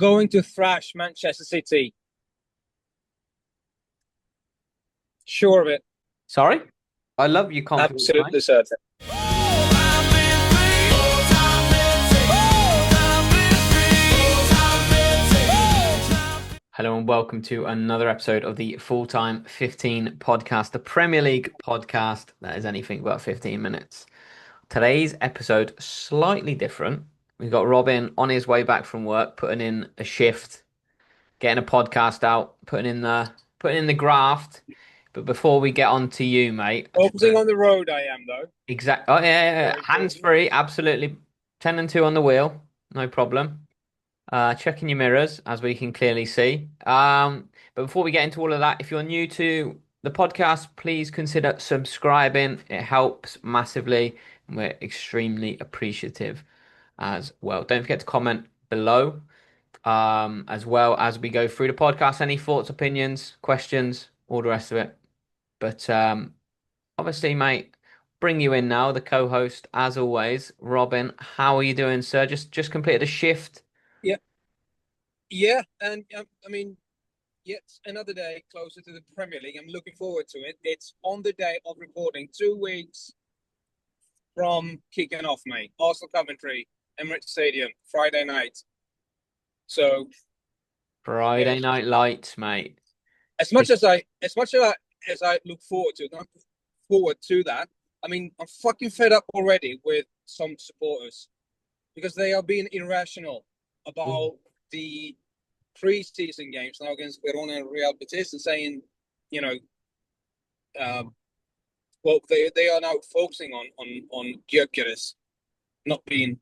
going to thrash Manchester City. Sure of it. Sorry? I love your confidence, mate. Absolutely certain. Hello and welcome to another episode of the Full-Time 15 podcast, the Premier League podcast that is anything but 15 minutes. Today's episode slightly different. We've got Robin on his way back from work, putting in a shift, getting a podcast out, putting in the graft. But before we get on to you, mate, I just Focusing want on the road, I am though. Oh yeah. Very Hands important. free, absolutely. 10 and 2 on the wheel, no problem. Checking your mirrors, as we can clearly see. But before we get into all of that, if you're new to the podcast, please consider subscribing. It helps massively, and we're extremely appreciative as well. Don't forget to comment below, as well as we go through the podcast. Any thoughts, opinions, questions, all the rest of it. But obviously, mate, bring you in now, the co-host, as always. Robin, how are you doing, sir? Just completed a shift. Yeah, yeah, and I mean, yet another day closer to the Premier League. I'm looking forward to it. It's on the day of recording, 2 weeks from kicking off, mate. Arsenal Coventry, Emirates Stadium, Friday night. So yeah, Friday Night Lights, mate. as much as I, as much as I look forward to, not forward to that. I mean, I'm fucking fed up already with some supporters because they are being irrational about the pre-season games now against Verona and Real Betis and saying, you know, um, well, they are now focusing on Gyökeres not being,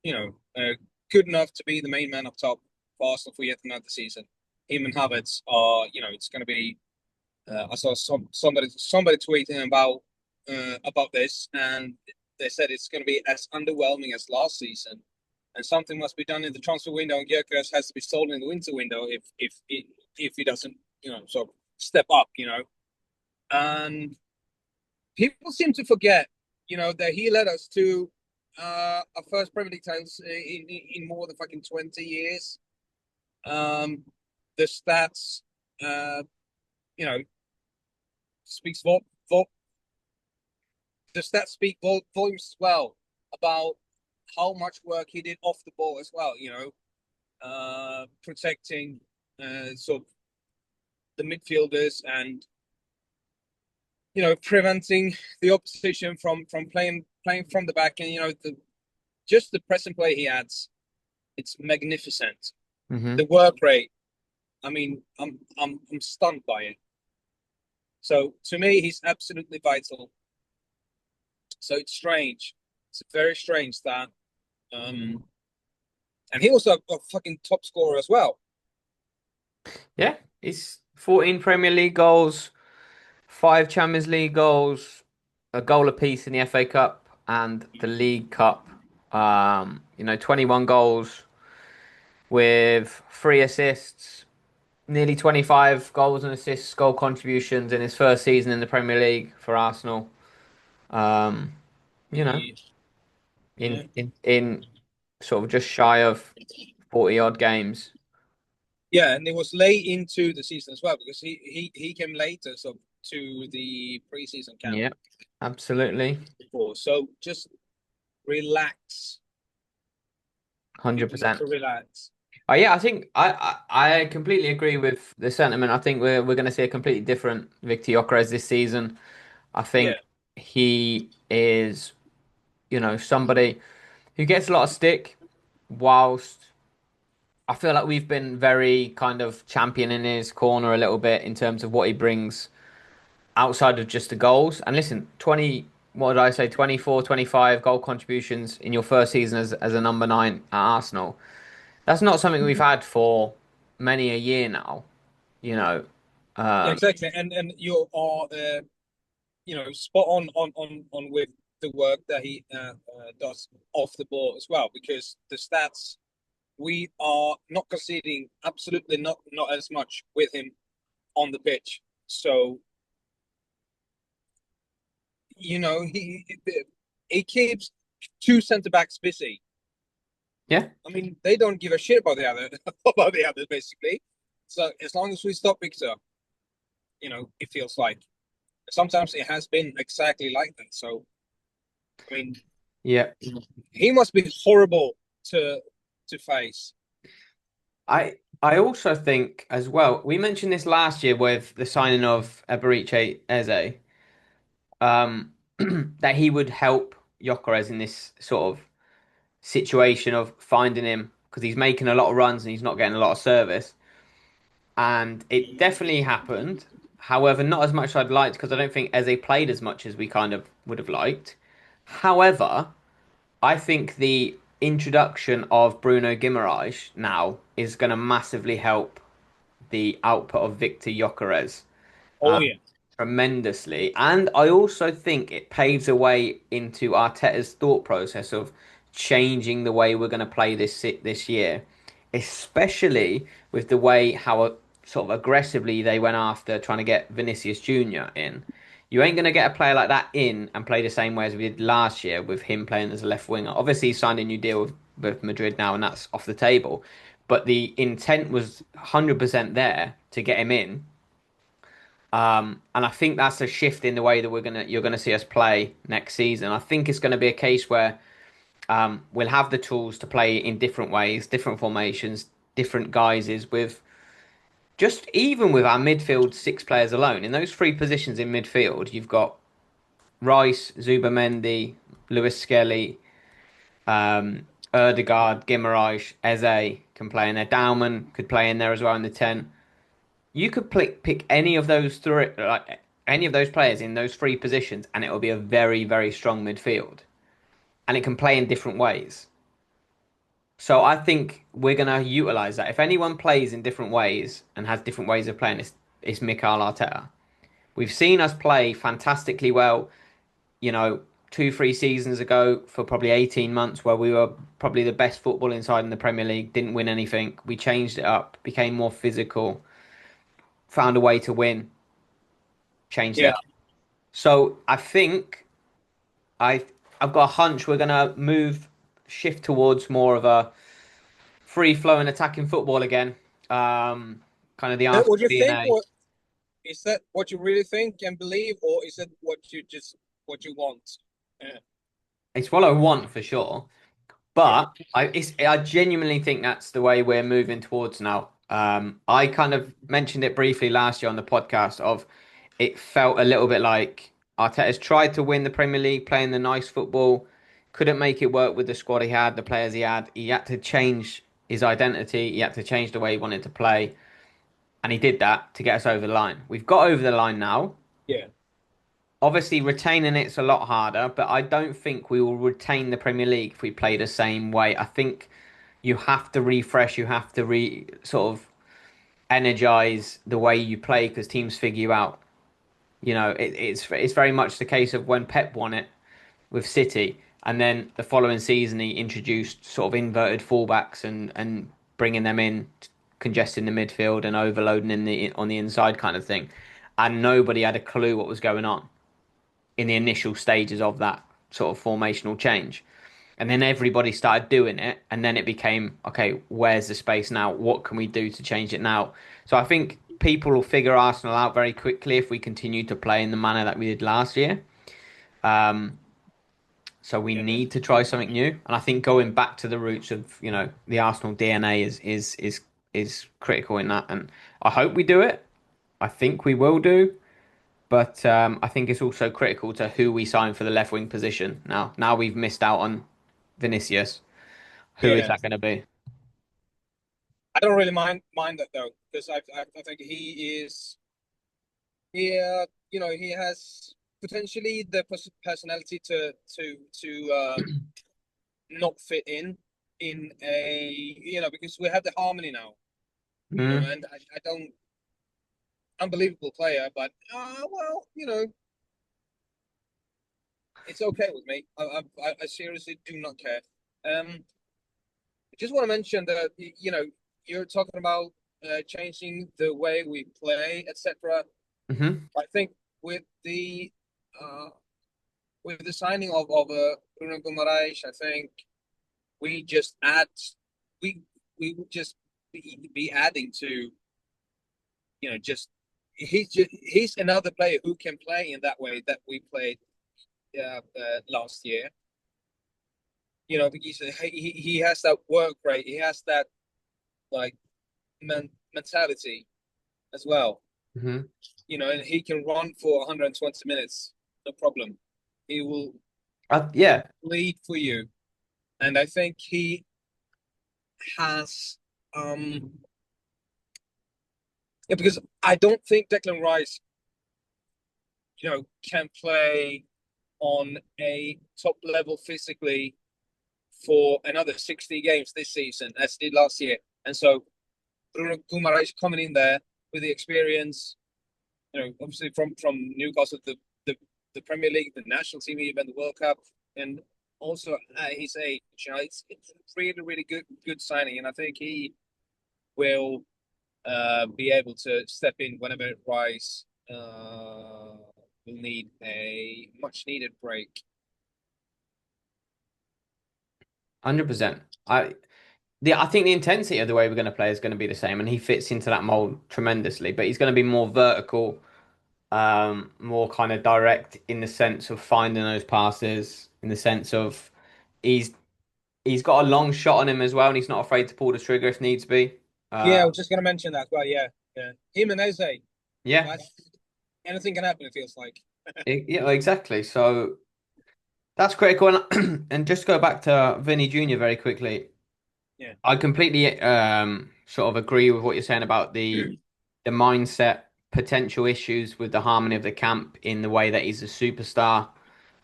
you know, good enough to be the main man up top for Arsenal for yet another season. Him and Havertz are, it's going to be. I saw somebody tweeting about this, and they said it's going to be as underwhelming as last season, and something must be done in the transfer window. And Gyökeres has to be sold in the winter window if he doesn't, sort of step up, And people seem to forget, that he led us to our first Premier League titles in more than fucking 20 years. The stats, you know, speaks the stats speak volumes as well about how much work he did off the ball as well. Protecting sort of the midfielders and preventing the opposition from playing from the back, and just the press and play he adds, it's magnificent. Hmm. The work rate, I mean, I'm stunned by it. So to me, he's absolutely vital. So it's strange. It's very strange that, and he also a fucking top scorer as well. Yeah, it's 14 Premier League goals, 5 Champions League goals, a goal apiece in the FA Cup and the League Cup. 21 goals with 3 assists, nearly 25 goals and assists, goal contributions in his first season in the Premier League for Arsenal. Um, you know, Yeah, in sort of just shy of 40 odd games. yeah, and it was late into the season as well because he came later, so to the preseason camp Yeah, absolutely. before. So just relax. People need 100%. to relax. Oh yeah, I think I completely agree with the sentiment. I think we're going to see a completely different Viktor Gyökeres this season. I Yeah, think he is, somebody who gets a lot of stick, whilst I feel like we've been very kind of championing his corner a little bit in terms of what he brings outside of just the goals. And listen, 20, what did I say, 24, 25 goal contributions in your first season as a number nine at Arsenal. That's not something we've had for many a year now, you know. yeah, Um, exactly. And you are, spot on with the work that he does off the ball as well, because the stats, we are not conceding absolutely not as much with him on the pitch. So he keeps two centre backs busy. Yeah. I mean, they don't give a shit about the other about the others basically. So as long as we stop Viktor, it feels like sometimes it has been exactly like that. So I mean, Yeah. he must be horrible to face. I also think as well, we mentioned this last year with the signing of Eberiche Eze, that he would help Gyökeres in this sort of situation of finding him because he's making a lot of runs and he's not getting a lot of service. And it definitely happened. However, not as much as I'd liked because I don't think Eze played as much as we kind of would have liked. However, I think the introduction of Bruno Guimarães now is going to massively help the output of Viktor Gyökeres Oh yeah, tremendously. And I also think it paves a way into Arteta's thought process of changing the way we're going to play this year, especially with the way how sort of aggressively they went after trying to get Vinícius Jr. in. You ain't going to get a player like that in and play the same way as we did last year with him playing as a left winger. Obviously, he signed a new deal with Madrid now, and that's off the table. But the intent was 100% there to get him in, and I think that's a shift in the way that you're gonna see us play next season. I think it's going to be a case where we'll have the tools to play in different ways, different formations, different guises. With just even with our midfield six players alone in those three positions in midfield, you've got Rice, Zubamendi, Lewis Skelly, Erdegaard, Guimaraes, Eze can play in there. Dauman could play in there as well in the 10. You could pick any of those three, like any of those players in those three positions, and it will be a very, very strong midfield, and it can play in different ways. So I think we're going to utilize that. If anyone plays in different ways and has different ways of playing, it's Mikel Arteta. We've seen us play fantastically well, you know, 2, 3 seasons ago for probably 18 months, where we were probably the best football inside in the Premier League, didn't win anything. We changed it up, became more physical, found a way to win, changed it yeah. up. So I think I I've got a hunch we're gonna shift towards more of a free flowing attacking football again. Kind of the Arsenal What do you think? DNA. What is that? What you really think and believe, or is it what you want? Yeah, It's what I want for sure. yeah, But I genuinely think that's the way we're moving towards now. I kind of mentioned it briefly last year on the podcast of it felt a little bit like Arteta's tried to win the Premier League playing the nice football, couldn't make it work with the squad he had, the players he had. He had to change his identity, he had to change the way he wanted to play, and he did that to get us over the line. We've got over the line now. yeah, Obviously, retaining it's a lot harder, but I don't think we will retain the Premier League if we play the same way. I think you have to refresh, you have to sort of energize the way you play because teams figure you out. It's very much the case of when Pep won it with City, and then the following season he introduced sort of inverted fullbacks and bringing them in, congesting the midfield and overloading in the on the inside kind of thing, and nobody had a clue what was going on in the initial stages of that sort of formational change. And then everybody started doing it, and then it became okay, where's the space now? What can we do to change it now? So I think people will figure Arsenal out very quickly if we continue to play in the manner that we did last year. Um, so we yeah. need to try something new, and I think going back to the roots of the Arsenal DNA is critical in that, and I hope we do it. I think we will do. But I think it's also critical to who we sign for the left wing position. Now we've missed out on Vinicius. Who is Yeah. that going to be? I don't really mind that though, because I think he has potentially the personality to not fit in a because we have the harmony now, Mm. and I don't unbelievable player, but well, it's okay with me. I seriously do not care. I just want to mention that you're talking about changing the way we play, etc. Hmm. I think with the uh, with the signing of Bruno Guimarães, I think we just add, we we would just be adding to, just he's another player who can play in that way that we played last year. Because he has that work rate, he has that like mentality as well. Hmm. And he can run for 120 minutes, no problem. He will Yeah, lead for you, and I think he has. Yeah, because I don't think Declan Rice, can play on a top level physically for another 60 games this season as he did last year. And so Bruno Guimarães coming in there with the experience, obviously from Newcastle, the Premier League, the national team, even the World Cup, and also at his age, it's really, really good signing. And I think he will be able to step in whenever Rice will need a much needed break. 100%. I think the intensity of the way we're going to play is going to be the same, and he fits into that mold tremendously. But he's going to be more vertical, more kind of direct in the sense of finding those passes, in the sense of he's he's got a long shot on him as well, and he's not afraid to pull the trigger if needs be. Yeah, I was just going to mention that as well. Yeah, yeah. Him and Eze, Yeah, like, anything can happen. It feels like. yeah, exactly. So that's critical. And just go back to Vinny Jr. very quickly. Yeah. I completely sort of agree with what you're saying about the mindset, potential issues with the harmony of the camp in the way that he's a superstar,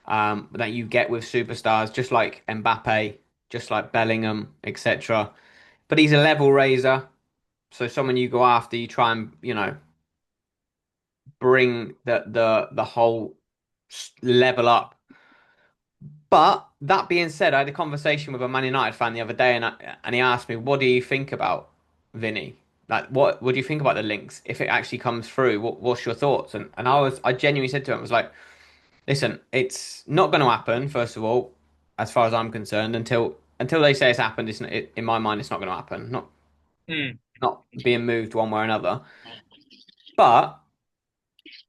that you get with superstars, just like Mbappe, just like Bellingham, etc. But he's a level raiser, so someone you go after, you try and bring the whole level up. But that being said, I had a conversation with a Man United fan the other day, and he asked me, "What do you think about Vinny? Like, what do you think about the links? If it actually comes through, what's your thoughts?" And I genuinely said to him, I was like, "Listen, it's not going to happen. First of all, as far as I'm concerned, until they say it's happened, in my mind, it's not going to happen. Mm. Not being moved one way or another. But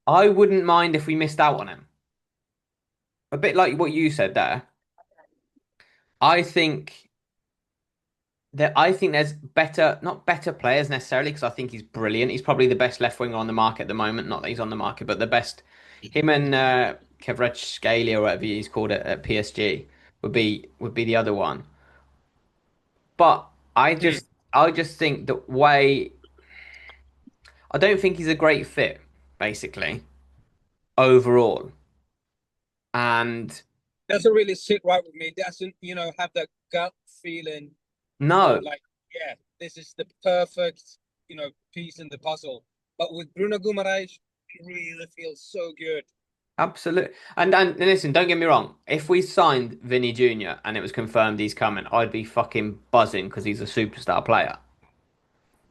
I wouldn't mind if we missed out on him. A bit like what you said there. I think." I think there's better, not better players necessarily, because I think he's brilliant. He's probably the best left winger on the market at the moment. Not that he's on the market, but the best. Him and Kvaratskhelia or whatever he's called at PSG would be the other one. But Mm. I just think the way I don't think he's a great fit, basically overall. And Doesn't really sit right with me. Doesn't have that gut feeling of no, like, yeah, this is the perfect piece in the puzzle. But with Bruno Guimarães, it really feels so good. absolutely. And listen, don't get me wrong. If we signed Vinny Jr. and it was confirmed he's coming, I'd be fucking buzzing because he's a superstar player.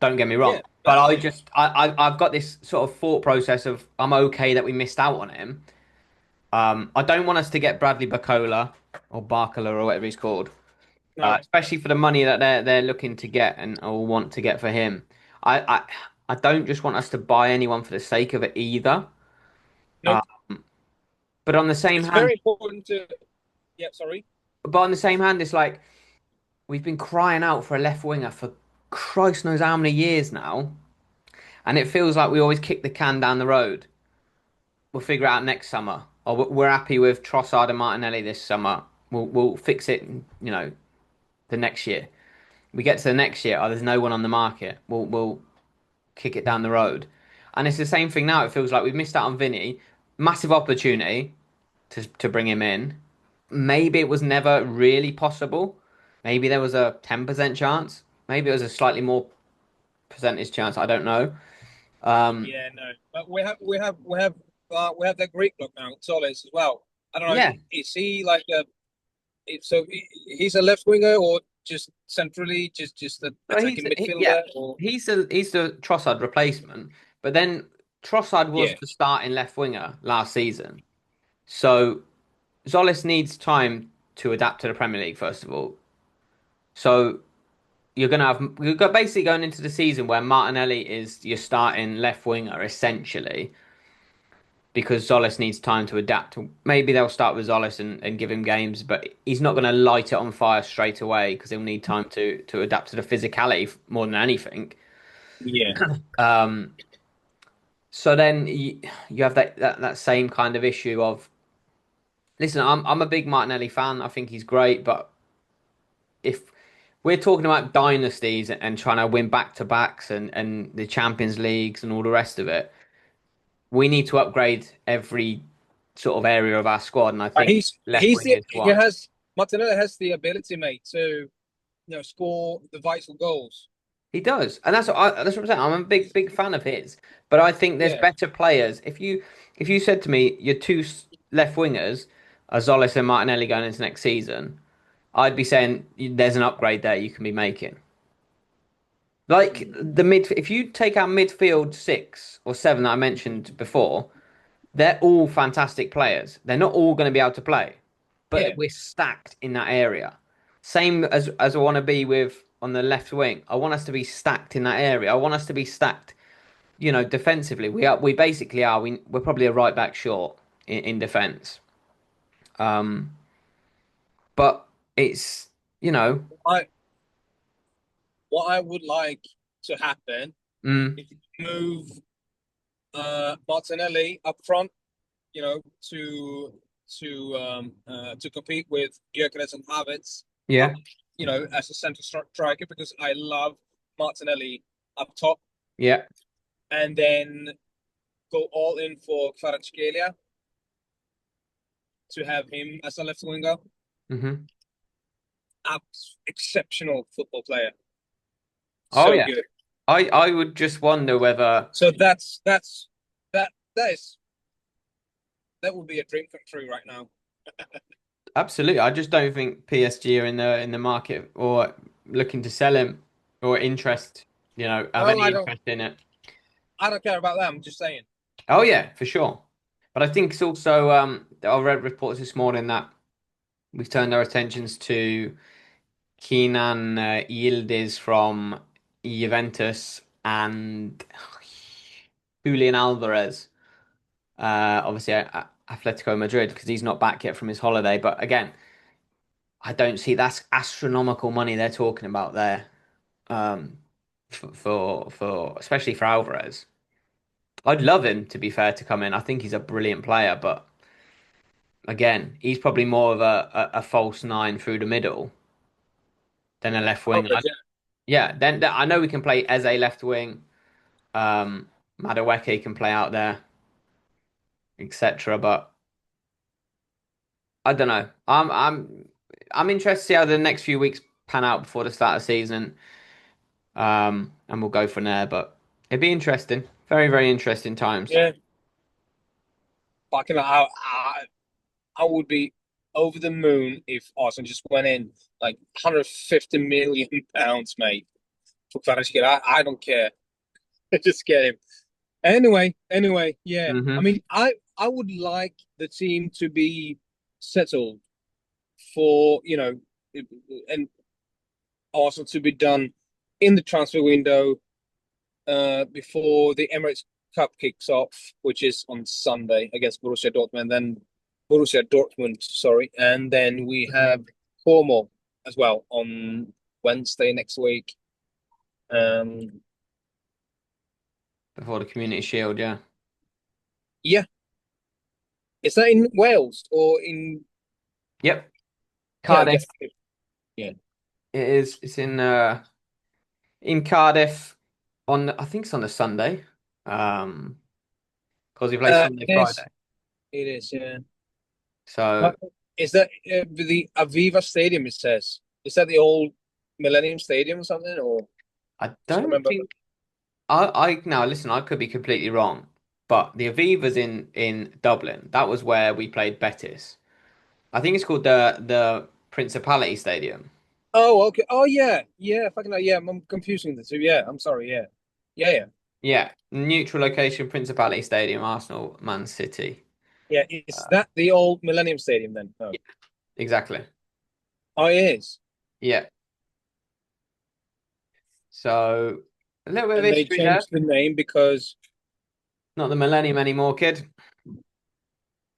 Don't get me wrong. Yeah, But I definitely. just I've got this sort of thought process of I'm okay that we missed out on him. I don't want us to get Bradley Bacola or Barcola or whatever he's called. No, Especially for the money that they're looking to get and or want to get for him. I I I don't just want us to buy anyone for the sake of it either. Uh, nope. but on the same It's hand, very important to. Yeah, sorry. it's like we've been crying out for a left winger for Christ knows how many years now, and it feels like we always kick the can down the road. We'll figure it out next summer, or we're happy with Trossard and Martinelli this summer. We'll fix it, the next year. We get to the next year, oh, there's no one on the market. We'll kick it down the road, and it's the same thing now. It feels like we've missed out on Vinny, massive opportunity to bring him in. Maybe it was never really possible. Maybe there was a 10% chance. Maybe it was a slightly more percentage chance. I don't know. Um, Yeah, no. But we have that Greek block now, Solis as well. I don't know. yeah, Is he like a? He's a left winger or just centrally, just an but he's attacking yeah, midfielder or he's the Trossard replacement. But then Trossard was yeah. the starting left winger last season. So Zolis needs time to adapt to the Premier League, first of all. So you're basically going into the season where Martinelli is your starting left winger essentially because Zolis needs time to adapt. Maybe they'll start with Zolis and give him games, but he's not going to light it on fire straight away because he'll need time to adapt to the physicality more than anything. Yeah. Um, so then you have that same kind of issue of listen, I'm a big Martinelli fan. I think he's great, but if we're talking about dynasties and trying to win back to backs and the Champions Leagues and all the rest of it, we need to upgrade every sort of area of our squad, and I think left wing is He one. has Martinelli has the ability, mate, to score the vital goals. He does, and that's what I'm saying. I'm a big fan of his, but I think there's Yeah. better players. If you said to me your two left wingers are Zolis and Martinelli going into next season, I'd be saying there's an upgrade there you can be making. Like Mm. the mid, if you take our midfield six or seven that I mentioned before, they're all fantastic players. They're not all going to be able to play, but Yeah. we're stacked in that area. Same as I want to be with on the left wing. I want us to be stacked in that area. I want us to be stacked, defensively. We basically are. We're probably a right back short in defense. Um, but it's you know, I What I would like to happen mm, is move Martinelli up front, to compete with Gyökeres and Havertz up, yeah, as a central striker because I love Martinelli up top, yeah, and then go all in for Kvaratskhelia to have him as a left winger. hmm Exceptional football player, oh so yeah. good. I would just wonder whether So that that would be a dream come true right now. absolutely. I just don't think PSG are in the market or looking to sell him or have Oh, any interest in it. I don't care about that. I'm just saying. Oh yeah, for sure. But I think it's also I read reports this morning that we've turned our attentions to Kenan Yildiz from Juventus and Julian Alvarez. Obviously, Atletico Madrid because he's not back yet from his holiday. But again, I don't see that's astronomical money they're talking about there. Um, for especially for Alvarez. I'd love him to be fair to come in. I think he's a brilliant player, but again, he's probably more of a false nine through the middle than a left Oh, wing. but yeah. Yeah, then I know we can play as a left wing. Um, Madueke can play out there, etc. But I don't know. I'm interested to see how the next few weeks pan out before the start of the season. And we'll go from there. But it'd be interesting. Very, very interesting times. Yeah. Fucking, I would be over the moon if Arsenal just went in like 150 million pounds, mate, for Kvaratskhelia. I don't care. Just get him. Anyway, yeah. I Hmm. mean, I would like the team to be settled for, and also to be done in the transfer window before the Emirates Cup kicks off, which is on Sunday against Borussia Dortmund. Then Borussia Dortmund, sorry, and then we have Como as well on Wednesday next week. Um, Before the Community Shield, yeah. yeah, is that in Wales or in? Yep. Yeah, I Cardiff. guess. Yeah. It is. It's in Cardiff I think it's on a Sunday. Um, because we play Sunday, It is. Friday. It is. Yeah. So Uh, is that the Aviva Stadium? It says. Is that the old Millennium Stadium or something? Or I just don't remember. think I now listen, I could be completely wrong, but the Aviva's in Dublin. That was where we played Betis. I think it's called the Principality Stadium. Oh, okay. Oh, yeah, yeah. Fucking hell, yeah. I'm confusing the two. Yeah, I'm sorry. Yeah, yeah. Yeah, neutral location, Principality Stadium, Arsenal, Man City. Yeah, is Uh, that the old Millennium Stadium then? Oh, yeah, exactly. oh, it is. Yeah. So a little bit of And they history there. changed the name because, Not the millennium anymore, kid.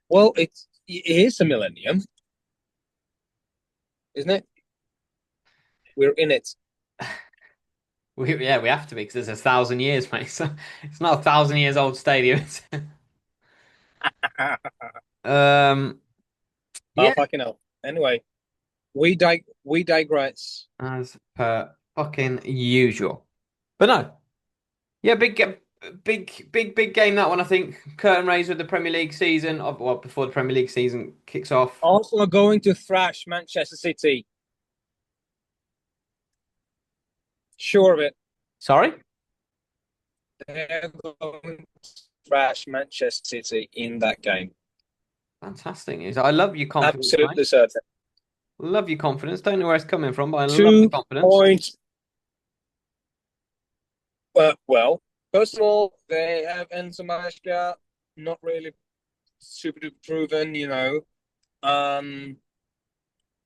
well, it is a millennium, isn't it? We're in it. Yeah, we have to be because it's 1,000 years, mate. So it's not 1,000 years old stadium. um, Oh, yeah, fucking hell. Anyway, we digress. as per fucking usual. But no, yeah, big game that one. I think curtain raise with the Premier League season. Well, before the Premier League season kicks off. Arsenal are going to thrash Manchester City. Sure of it. Sorry. They're going to thrash Manchester City in that game. Fantastic news. I love your confidence, mate. Absolutely certain. Love your confidence. Don't know where it's coming from, but I love the Two confidence. points. Well, first of all, they have Enzo Maresca, not really super duper proven, you know.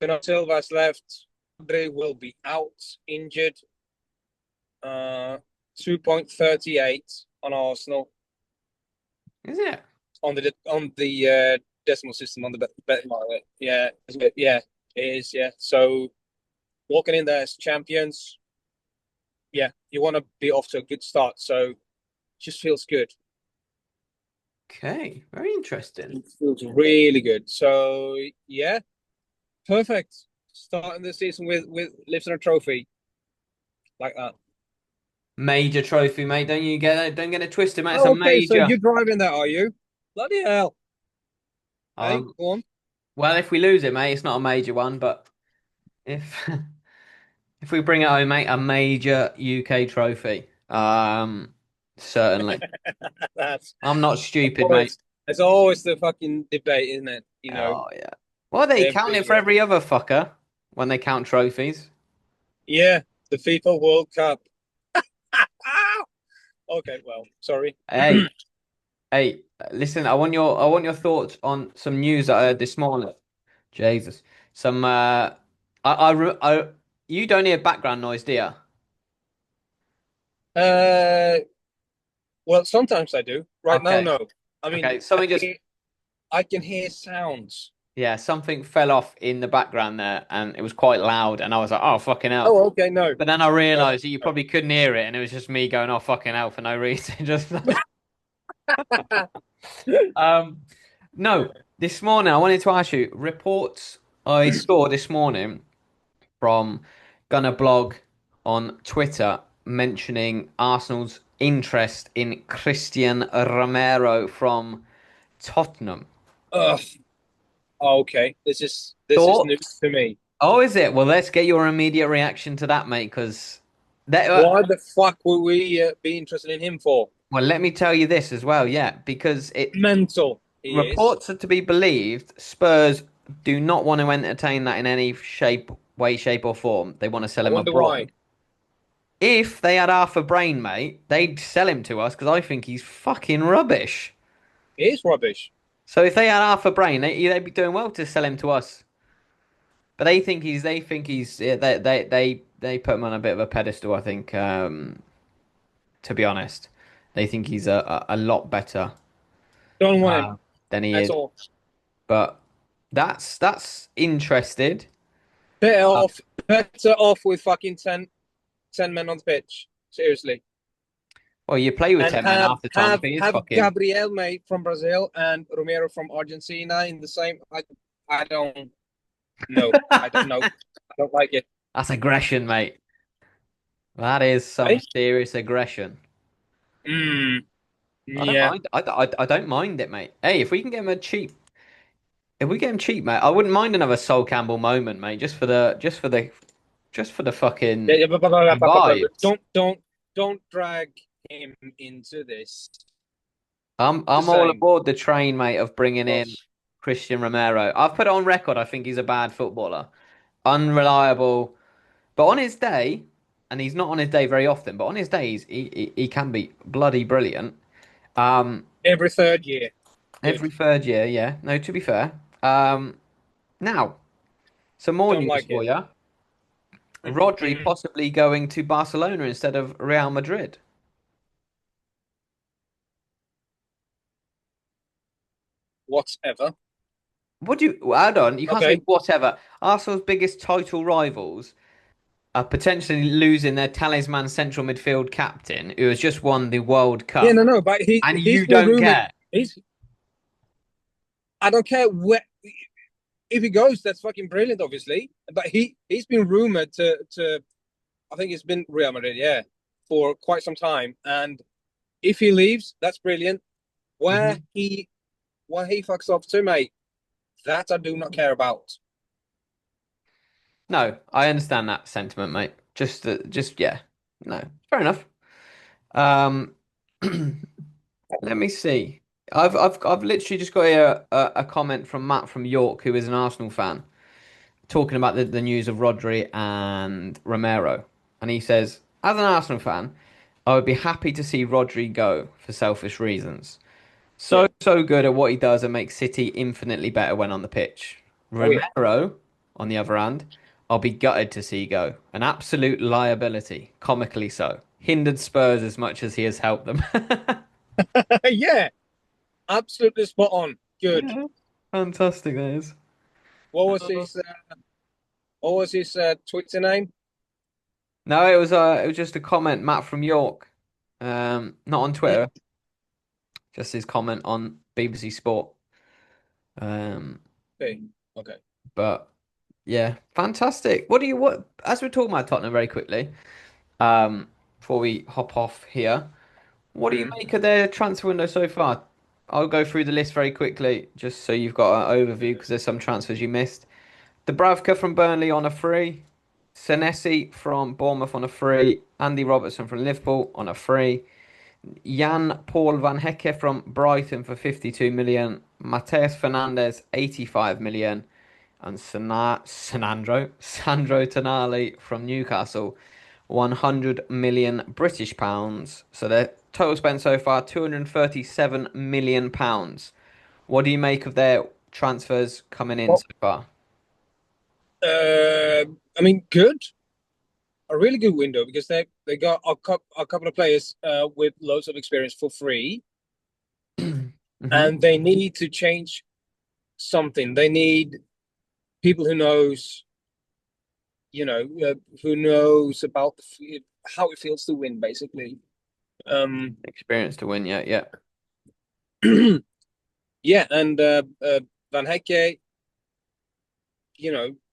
Bernardo Silva's left. They will be out injured. 2.38 on Arsenal Is it? on the decimal system on the betting market. Yeah, yeah, it is. Yeah, so walking in there as champions, yeah, you want to be off to a good start. So just feels good. Okay, very interesting. It feels really good. So yeah, perfect. Starting the season with lifting a trophy like that. Major trophy, mate. Don't you get it? Don't get it twisted, mate. It's a Oh, okay, so major. you're driving that, are you? Bloody hell. Hey, Um, go on. well, if we lose it, mate, it's not a major one, but if if we bring it home, mate, a major UK trophy. Certainly. That's I'm not stupid, mate. always it's always the fucking debate, isn't it? You know, Oh yeah. Well, they count every it for year. every other fucker when they count trophies. Yeah, the FIFA World Cup. Okay, well, sorry. Hey, hey, listen, I want your thoughts on some news that I heard this morning. Jesus. Some you don't hear background noise, do you? Uh, well, sometimes I do. Right now, Okay. no. I mean, Okay. Something just I can hear sounds. yeah, something fell off in the background there and it was quite loud and I was like, oh fucking hell. Oh, okay, no, But then I no, realized that you probably couldn't hear it and it was just me going, oh fucking hell for no reason. Just no. um no, this morning I wanted to ask you, reports I saw this morning from Gunner Blog on Twitter mentioning Arsenal's interest in Christian Romero from Tottenham. Ugh. Okay, this is news Thoughts? to me. Oh, is it? Well, let's get your immediate reaction to that, mate, because that. Why the fuck would we be interested in him for? Well, let me tell you this as well, yeah, because it Mental, he is. reports are to be believed. Spurs do not want to entertain that in any shape, or form. They want to sell I him wonder why. abroad. If they had half a brain, mate, they'd sell him to us because I think he's fucking rubbish. He is rubbish. So if they had half a brain, they'd be doing well to sell him to us. But they think he's yeah, they put him on a bit of a pedestal, I think. To be honest, they think he's a lot better Don't want him. than he That's is. all. But that's interested. Better Uh, off, better off with fucking ten men on the pitch. Seriously. well, you play with And 10 men have half the time. have He is have fucking. Gabriel mate from Brazil and Romero from Argentina in the same. I don't know. I don't know. I don't like it. That's aggression, mate. That is some Hey? serious aggression. Mm, I don't yeah. mind. I don't mind it, mate. Hey, if we can get him a cheap, if we get him cheap, mate, I wouldn't mind another Sol Campbell moment, mate. Just for the Yeah, fucking yeah, vibes. don't drag him into this. I'm Just all saying. aboard the train, mate, of bringing Oh, in Christian Romero. I've put it on record. I think he's a bad footballer, unreliable. But on his day, and he's not on his day very often, but on his days, he can be bloody brilliant. Um, every third year. Good. every third year, yeah. No, to be fair. Now, some more Don't news like for it. you. Rodri Mhm. possibly going to Barcelona instead of Real Madrid. Whatever. What do you well, hold on? You can't say Okay. whatever. Arsenal's biggest title rivals are potentially losing their talisman central midfield captain, who has just won the World Yeah, Cup, no, no, but and he's you been don't rumored. care. He's I don't care where if he goes, that's fucking brilliant, obviously. But he's been rumored to I think it's been Real Madrid, yeah, for quite some time. And if he leaves, that's brilliant. Where Mhm. he where he fucks off to, mate, that I do not care about. No, I understand that sentiment, mate. Just yeah, no, fair enough. Um, let me see. I've literally just got a comment from Matt from York, who is an Arsenal fan, talking about the news of Rodri and Romero. And he says, as an Arsenal fan, I would be happy to see Rodri go for selfish reasons. Yeah. So good at what he does and makes City infinitely better when on the pitch. Oh yeah. Romero, on the other hand, I'll be gutted to see go. An absolute liability, comically so. Hindered Spurs as much as he has helped them. Yeah. Absolutely spot on. Good. Yeah, fantastic that is. What was his Twitter name? No, it was just a comment, Matt from York. Not on Mm, Twitter, just his comment on BBC Sport. Um, okay. Okay. but yeah, fantastic. What as we're talking about Tottenham very quickly, before we hop off here, what do you Mm. make of their transfer window so far? I'll go through the list very quickly, just so you've got an overview, because there's some transfers you missed. Dubravka from Burnley on a free, Senesi from Bournemouth on a free, Andy Robertson from Liverpool on a free. Jan Paul van Hecke from Brighton for 52 million, Mateus Fernandes 85 million, and Sandro Tonali from Newcastle 100 million British pounds. So their total spent so far 237 million pounds. What do you make of their transfers coming in Well, so far? I mean, good. A really good window because they got a couple of players with loads of experience for free, Hmm. and they need to change something. They need people who knows, who knows about how it feels to win, basically. Um, Experience to win, yeah, yeah. yeah, and Van Hecke,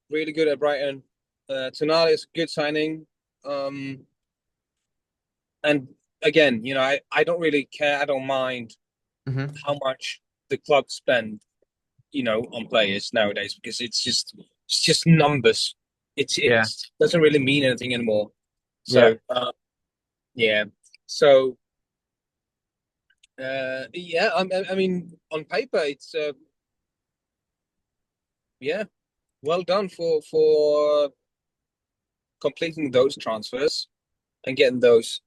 really good at Brighton. Tonali is a good signing. Um, and again, I don't really care. I don't mind Hmm. how much the club spend, on players nowadays because it's just numbers. It Yeah. doesn't really mean anything anymore. Yeah. So yeah. So yeah, I mean, on paper, it's yeah, well done for completing those transfers and getting those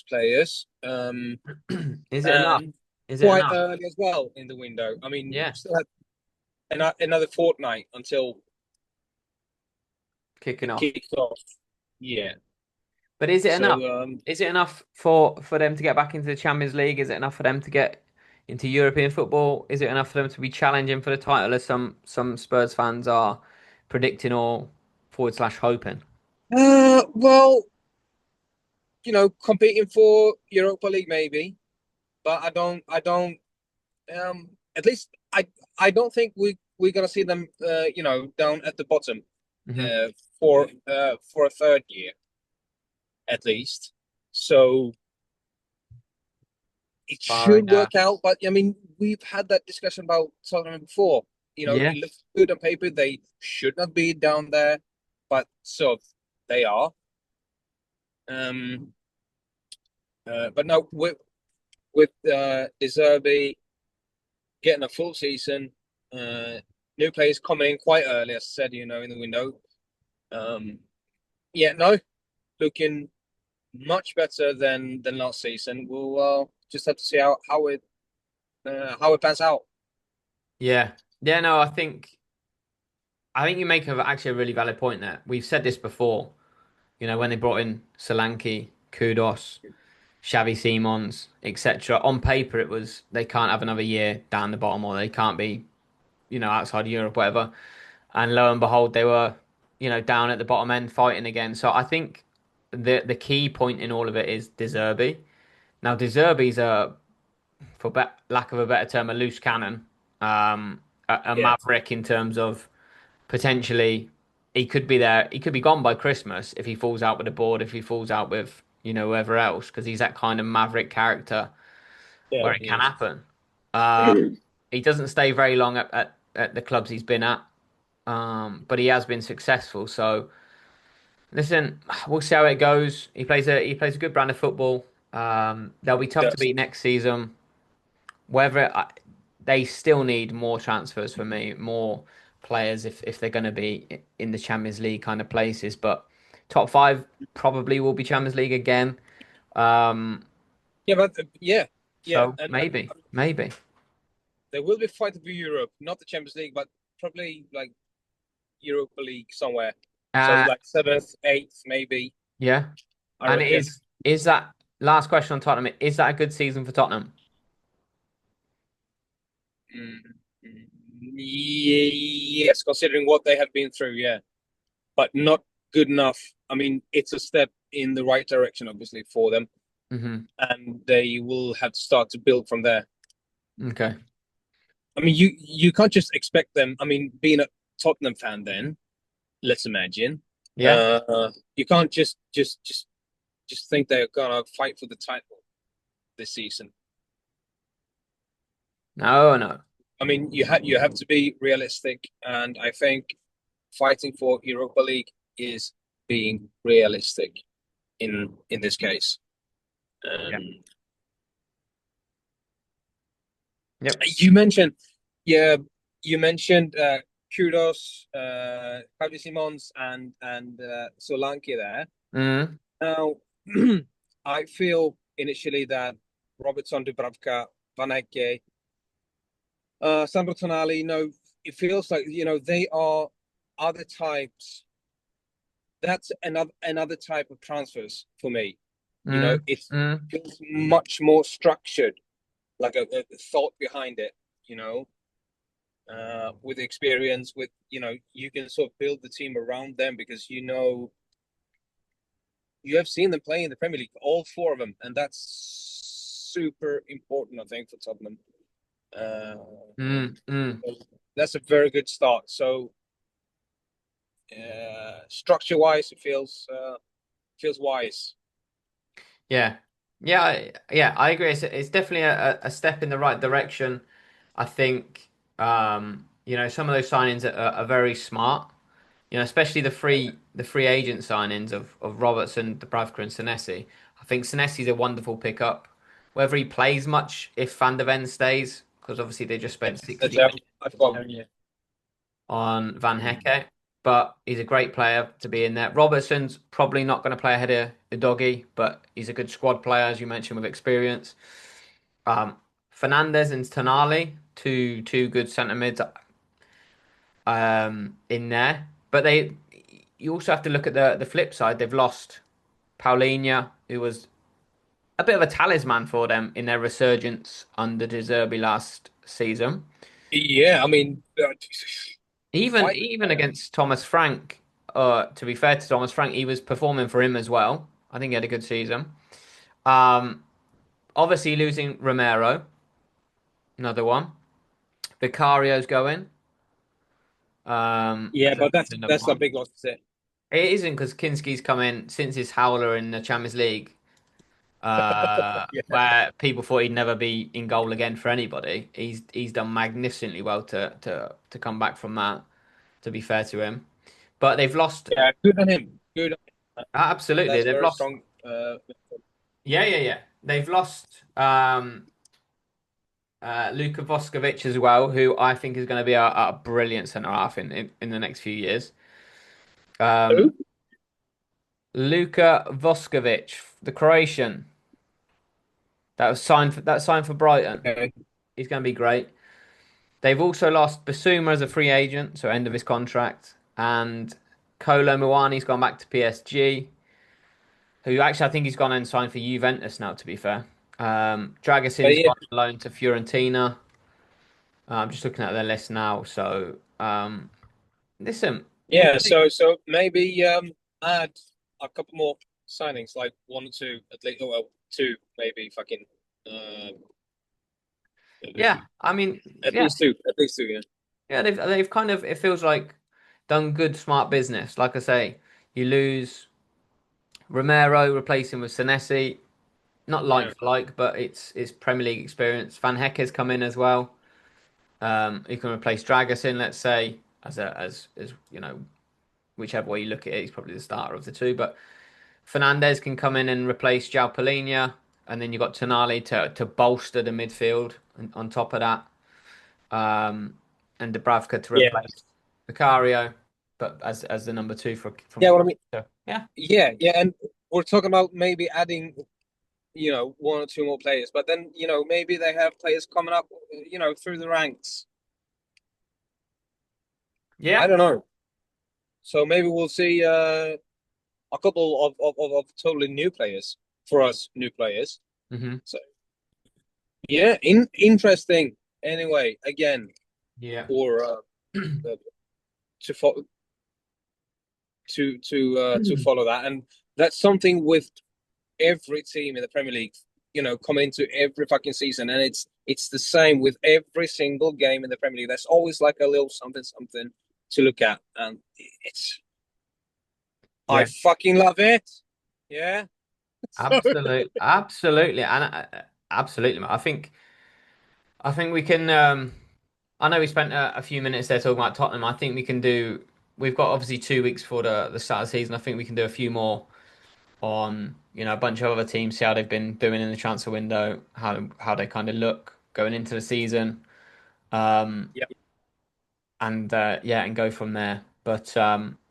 players. Is it enough? And Is it quite enough? early as well in the window. I mean, Yeah. we still have another fortnight until Kicking it off. kicks off. Yeah. But is it enough? So Is it enough for them to get back into the Champions League? Is it enough for them to get into European football? Is it enough for them to be challenging for the title, as some Spurs fans are predicting or forward slash hoping? well, competing for Europa League maybe, but I don't at least I don't think we're gonna see them down at the bottom Hmm. uh for a third year at least. So it Barring should work out, but I mean we've had that discussion about Tottenham before. yeah, It looks good on paper. They should not be down there, but so they are. Um but no, with Deserby getting a full season. Uh, New players coming in quite early, as I said, in the window. Um, yeah, no, looking much better than last season. We'll just have to see how it pans out. yeah, yeah. No, I think you make actually a really valid point there. We've said this before. You know, when they brought in Solanke, Kudos, Xavi Simons, etc. On paper, it was they can't have another year down the bottom, or they can't be, outside Europe, whatever. And lo and behold, they were, down at the bottom end fighting again. So I think the key point in all of it is De Zerbi. Now, De Zerbi's lack of a better term, a loose cannon, a Yeah, maverick in terms of potentially he could be there, he could be gone by Christmas if he falls out with the board, if he falls out with whoever else, because he's that kind of maverick character yeah, where it he can is. happen. Uh, he doesn't stay very long at the clubs he's been at, but he has been successful. So listen, we'll see how it goes. He plays a good brand of football. They'll be tough to Does. beat next season. Whether they still need more transfers for me, more players if they're going to be in the Champions League kind of places. But top five probably will be Champions League again. Um, Yeah, but yeah, so and maybe, they will be fighting for Europe, not the Champions League, but probably like Europa League somewhere. So uh, like seventh, eighth, maybe. yeah. I And reckon. is that last question on Tottenham? Is that a good season for Tottenham? Mm, yes, considering what they have been through, yeah, but not good enough. I mean, it's a step in the right direction, obviously, for them, Hmm. and they will have to start to build from there. Okay. I mean, you can't just expect them. I mean, being a Tottenham fan, then let's imagine, Yeah. you can't just think they're gonna fight for the title this season. No, no. I mean, you have to be realistic, and I think fighting for Europa League is being realistic in this case. Yeah. Um, Yep. you mentioned, yeah, you mentioned Kudos, Javi Simons, and Solanke there. Mm. Now, I feel initially that Robertson, Dubravka, Van Ecke, Sandro Tonali, it feels like they are other types. That's another type of transfers for me. Mm. It Mm. feels much more structured, like a thought behind it. You know, with experience, with you can sort of build the team around them because you have seen them play in the Premier League, all four of them, and that's super important, I think, for Tottenham. Uh, Mm. Mm. that's a very good start. So, structure-wise, it feels wise. Yeah. Yeah, yeah, I agree. It's definitely a step in the right direction. I think some of those signings are very smart. Especially the free agent signings of Robertson, Dubravka, and Senesi. I think Senesi's a wonderful pickup. Whether he plays much if Van der Ven stays, because obviously they just spent 60 million I forgot. Yeah. on Van Hecke, but he's a great player to be in there. Robertson's probably not going to play ahead of the doggy, but he's a good squad player, as you mentioned, with experience. Um, Fernandez and Tonali, two good centre mids in there. But you also have to look at the flip side. They've lost Paulinho, who was a bit of a talisman for them in their resurgence under De Zerbi last season. Yeah, I mean, Even fight. even against Thomas Frank, to be fair to Thomas Frank, he was performing for him as well. I think he had a good season. Um, Obviously losing Romero, another one. Vicario's going. Yeah, As but that's another that's a one. big loss to say. It isn't because Kinski's come in since his howler in the Champions League, Yeah, where people thought he'd never be in goal again for anybody. He's done magnificently well to come back from that. To be fair to him, but they've lost. yeah, good on him. Good on him. Absolutely, That's they've very lost. strong. Yeah, yeah, yeah. They've lost Luka Voskovic as well, who I think is going to be a brilliant centre half in the next few years. Um, Who? Luka Voskovic, the Croatian that signed for Brighton. Okay. He's going to be great. They've also lost Basuma as a free agent, so end of his contract, and Kolo Muani's gone back to PSG. who actually I think he's gone and signed for Juventus now, to be fair. But Dragusin's yeah, gone on loan to Fiorentina. I'm just looking at their list now. So, listen, we'll yeah. see. So maybe add a couple more signings, like one or two at least. Oh, well, two maybe. Fucking Yeah, I mean, at yeah, least two. At least two. Yeah. yeah, they've kind of, it feels like done good, smart business. Like I say, you lose Romero, replace him with Senesi. Not like Yeah. for like, but it's Premier League experience. Van Hecke's come in as well. He can replace Dragusin, let's say, as you know, whichever way you look at it, he's probably the starter of the two. But Fernandez can come in and replace João Palhinha, and then you've got Tonali to bolster the midfield on top of that. And Dubravka to Yeah. replace Vicario, but as the number two from Yeah. What I mean. so, yeah. Yeah. Yeah. And we're talking about maybe adding, one or two more players, but then maybe they have players coming up, through the ranks. I Yeah. don't know. So maybe we'll see a couple of totally new players for us, new players. Hmm. So yeah, interesting. Anyway, again, Yeah. for to follow to follow that, and that's something with every team in the Premier League. Coming into every fucking season, and it's the same with every single game in the Premier League. There's always like a little something to look at, and it's I Yeah. fucking love it. Yeah. Absolutely, absolutely, and absolutely, mate. I think we can. I know we spent a few minutes there talking about Tottenham. I think we can do. We've got obviously 2 weeks for the start of the season. I think we can do a few more on a bunch of other teams, see how they've been doing in the transfer window, how they kind of look going into the season, Yeah. and yeah, and go from there. But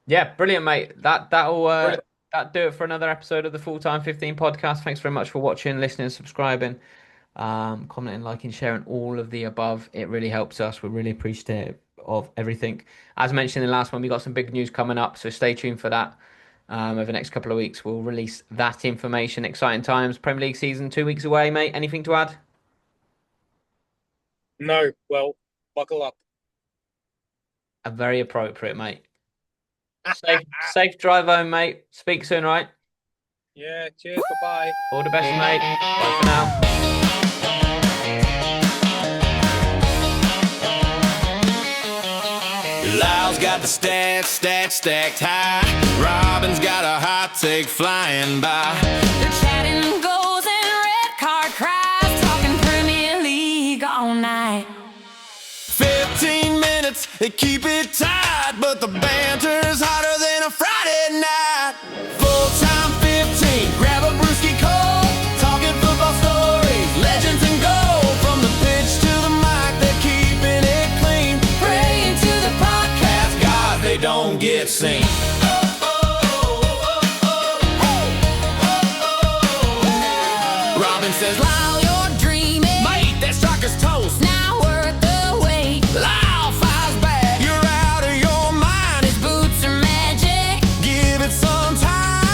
yeah, brilliant, mate. Brilliant. That do it for another episode of the Full Time 15 podcast. Thanks very much for watching, listening, subscribing, commenting, liking, sharing, all of the above. It really helps us. We're really appreciative of everything. As mentioned in the last one, we got some big news coming up, so stay tuned for that. Over the next couple of weeks, we'll release that information. Exciting times. Premier League season 2 weeks away, mate. Anything to add? No, well, buckle up. Very appropriate, mate. Safe drive home, mate. Speak soon, right? Yeah, cheers, bye-bye. All the best, mate. Bye for now. Lyle's got the stats stacked high. Robin's got a hot take flying by. They're chatting goals and red card cries, talking Premier League all night. 15 minutes, they keep it tight, but the banter's hotter than a Friday night. Full-time 15, grab a brewski cold, talking football stories, legends and gold. From the pitch to the mic, they're keeping it clean. Praying to the podcast, God, they don't get seen. Robin says, Lyle, you're dreaming. mate, that striker's toast. Now worth the wait. Lyle fires back. You're out of your mind. His boots are magic. Give it some time.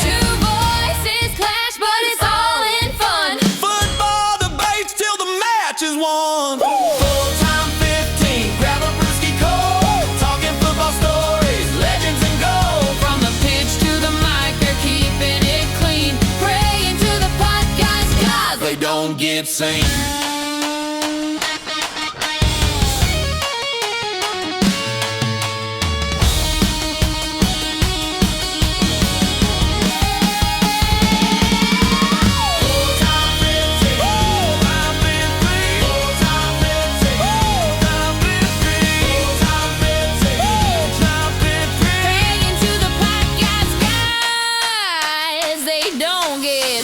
Two voices clash, but it's all in fun. Football debates till the match is won. Full-time 15, grab a brewski cold. Talking football stories, legends and gold. From the pitch to the mic, they're keeping it clean. Praying to the podcast gods. They don't get seen. Full-time 15, full-time 15, full-time 15, full-time 15, full-time 15, full-time 15. Praying to the podcast guys. They don't get